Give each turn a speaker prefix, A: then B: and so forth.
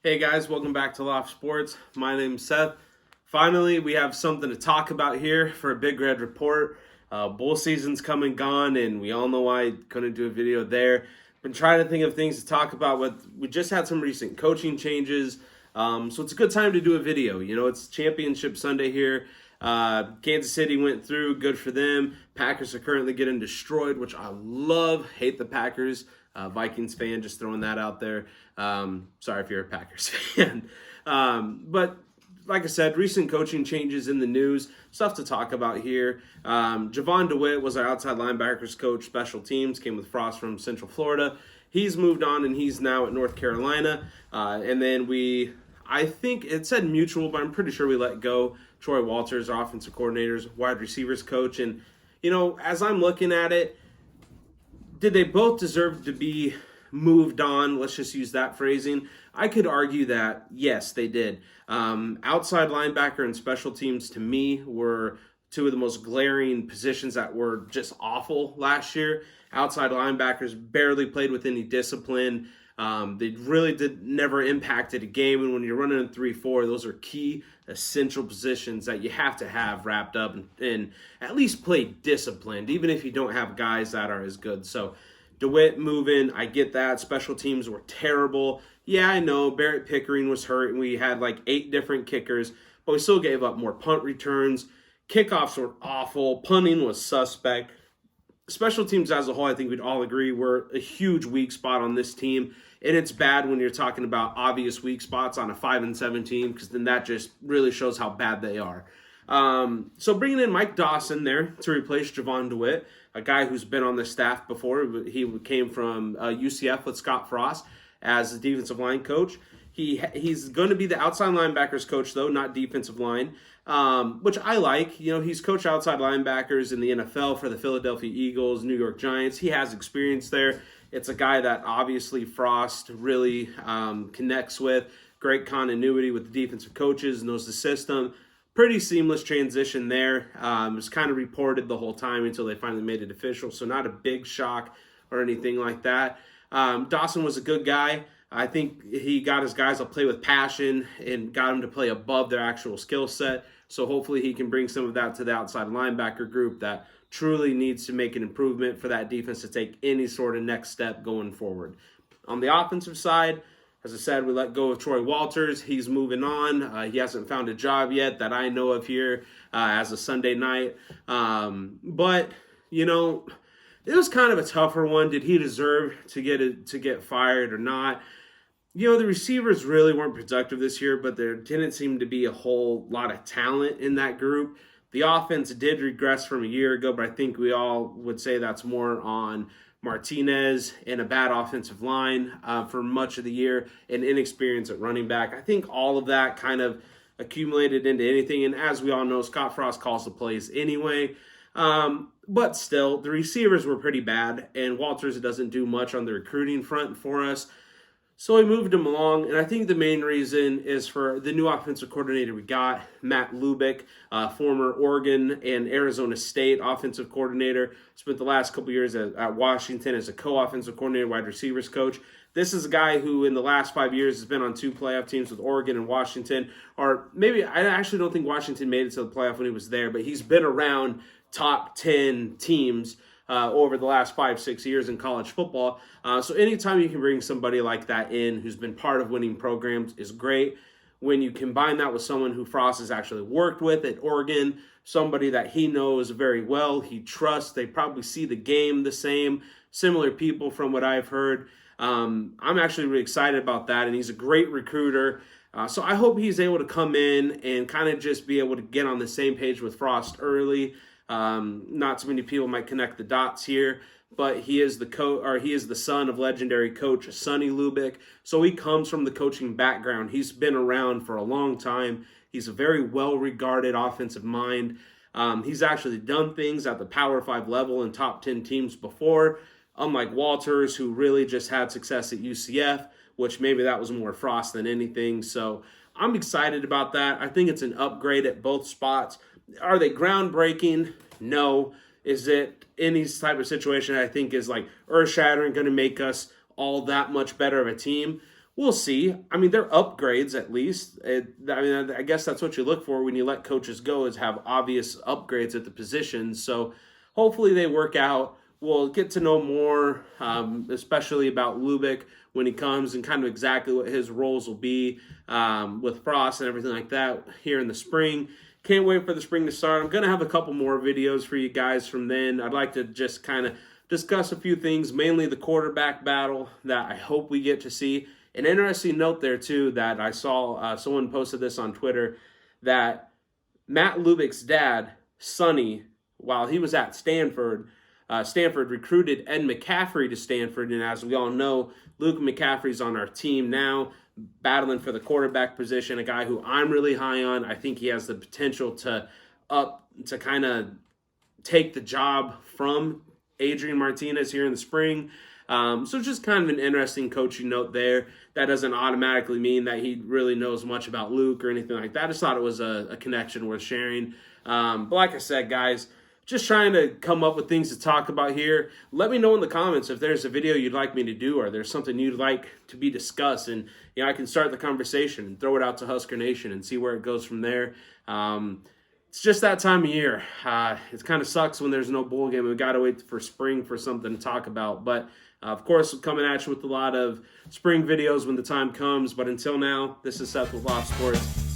A: Hey guys, welcome back to Loft Sports. My name's Seth. Finally, we have something to talk about here for a Big Red Report. Bowl season's come and gone, and we all know why I couldn't do a video there. Been trying to think of things to talk about. We just had some recent coaching changes, so it's a good time to do a video. You know, it's Championship Sunday here. Kansas City went through, good for them. Packers are currently getting destroyed, which I love. Hate the Packers. Vikings fan, just throwing that out there. Sorry if you're a Packers fan. But like I said, recent coaching changes in the news, stuff to talk about here. Javon DeWitt was our outside linebackers coach, special teams, came with Frost from Central Florida. He's moved on and he's now at North Carolina. And then I think it said mutual, but I'm pretty sure we let go Troy Walters, our offensive coordinator's wide receivers coach. And, you know, as I'm looking at it, did they both deserve to be moved on? Let's just use that phrasing. I could argue that, yes, they did. Outside linebacker and special teams, to me, were two of the most glaring positions that were just awful last year. Outside linebackers barely played with any discipline. They really never impacted a game. And when you're running a 3-4, those are key, essential positions that you have to have wrapped up and at least play disciplined, even if you don't have guys that are as good. So DeWitt moving, I get that. Special teams were terrible. Yeah, I know Barrett Pickering was hurt and we had like 8 different kickers, but we still gave up more punt returns. Kickoffs were awful. Punting was suspect. Special teams as a whole, I think we'd all agree, were a huge weak spot on this team. And it's bad when you're talking about obvious weak spots on a 5-7 team, because then that just really shows how bad they are. So bringing in Mike Dawson there to replace Javon DeWitt, a guy who's been on the staff before. He came from UCF with Scott Frost as the defensive line coach. He's going to be the outside linebackers coach, though, not defensive line, which I like. You know, he's coached outside linebackers in the NFL for the Philadelphia Eagles, New York Giants. He has experience there. It's a guy that obviously Frost really connects with. Great continuity with the defensive coaches, knows the system. Pretty seamless transition there. It was kind of reported the whole time until they finally made it official, so not a big shock or anything like that. Dawson was a good guy. I think he got his guys to play with passion and got them to play above their actual skill set. So hopefully he can bring some of that to the outside linebacker group that truly needs to make an improvement for that defense to take any sort of next step going forward. On the offensive side, as I said, we let go of Troy Walters. He's moving on. He hasn't found a job yet that I know of here as a Sunday night. But, you know, it was kind of a tougher one. Did he deserve to get fired or not? You know, the receivers really weren't productive this year, but there didn't seem to be a whole lot of talent in that group. The offense did regress from a year ago, but I think we all would say that's more on Martinez and a bad offensive line for much of the year and inexperience at running back. I think all of that kind of accumulated into anything, and as we all know, Scott Frost calls the plays anyway. But still, the receivers were pretty bad, and Walters doesn't do much on the recruiting front for us. So we moved him along, and I think the main reason is for the new offensive coordinator we got, Matt Lubick, former Oregon and Arizona State offensive coordinator. Spent the last couple years at Washington as a co-offensive coordinator, wide receivers coach. This is a guy who in the last 5 years has been on 2 playoff teams with Oregon and Washington. Or maybe, I actually don't think Washington made it to the playoff when he was there, but he's been around top 10 teams over the last 5-6 years in college football. So anytime you can bring somebody like that in who's been part of winning programs is great. When you combine that with someone who Frost has actually worked with at Oregon, somebody that he knows very well, he trusts, they probably see the game the same, similar people from what I've heard. I'm actually really excited about that, and he's a great recruiter. So I hope he's able to come in and kind of just be able to get on the same page with Frost early. Not too many people might connect the dots here, but he is the son of legendary coach Sonny Lubick. So he comes from the coaching background. He's been around for a long time. He's a very well-regarded offensive mind. He's actually done things at the Power 5 level in top 10 teams before, unlike Walters, who really just had success at UCF, which maybe that was more Frost than anything. So I'm excited about that. I think it's an upgrade at both spots. Are they groundbreaking? No. Is it any type of situation I think is like earth-shattering, going to make us all that much better of a team? We'll see. I mean, they're upgrades at least. I guess that's what you look for when you let coaches go, is have obvious upgrades at the positions. So hopefully they work out. We'll get to know more, especially about Lubick when he comes, and kind of exactly what his roles will be with Frost and everything like that here in the spring. Can't wait for the spring to start. I'm going to have a couple more videos for you guys from then. I'd like to just kind of discuss a few things, mainly the quarterback battle that I hope we get to see. An interesting note there, too, that I saw, someone posted this on Twitter, that Matt Lubick's dad, Sonny, while he was at Stanford, Stanford recruited Ed McCaffrey to Stanford, and as we all know, Luke McCaffrey's on our team now, battling for the quarterback position, a guy who I'm really high on. I think he has the potential to kind of take the job from Adrian Martinez here in the spring. So just kind of an interesting coaching note there. That doesn't automatically mean that he really knows much about Luke or anything like that. I just thought it was a connection worth sharing. But like I said, guys, just trying to come up with things to talk about here. Let me know in the comments if there's a video you'd like me to do, or there's something you'd like to be discussed, and I can start the conversation and throw it out to Husker Nation and see where it goes from there. It's just that time of year. It kind of sucks when there's no bowl game. We've got to wait for spring for something to talk about. But, of course, coming at you with a lot of spring videos when the time comes. But until now, this is Seth with Loft Sports.